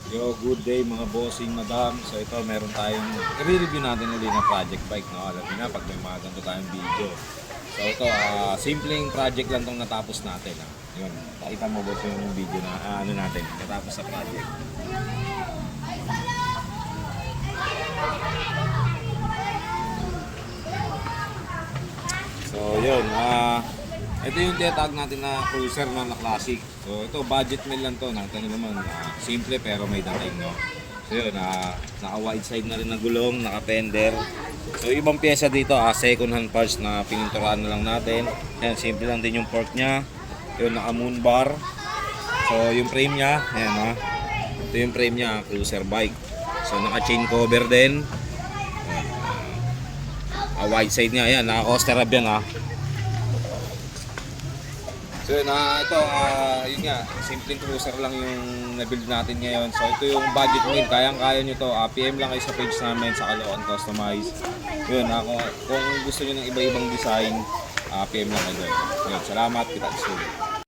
Yo, good day mga bossing madam. So ito, meron tayong i-review natin ulit na project bike, no? Alam niyo na pag may mga ganito tayong video. So ito, simpleng project lang tong natapos natin. Yun, nakita mo boss yung video na ano natin, natapos sa project. So yun, ito yung tinatawag natin na cruiser na classic. So ito, budget meal lang to. Nakita nyo naman, simple pero may dating, no? So yun, naka-wide side na rin na gulong, naka-fender. So ibang pyesa dito, second hand parts na pininturahan na lang natin. Yan, simple lang din yung fork nya. Yun, naka-moon bar. So yung frame nya, ayan ito yung frame nya, cruiser bike. So naka-chain cover din. Wide side nya, ayan, naka-coaster hub yan So ito, yun nga, simpleng cruiser lang yung na-build natin ngayon. So ito yung budget meal, kayang-kaya nyo to. PM lang kayo sa page namin sa Caloocan Customize. Yun, kung gusto nyo ng iba-ibang design, PM lang kayo. Yun, salamat, kita soon.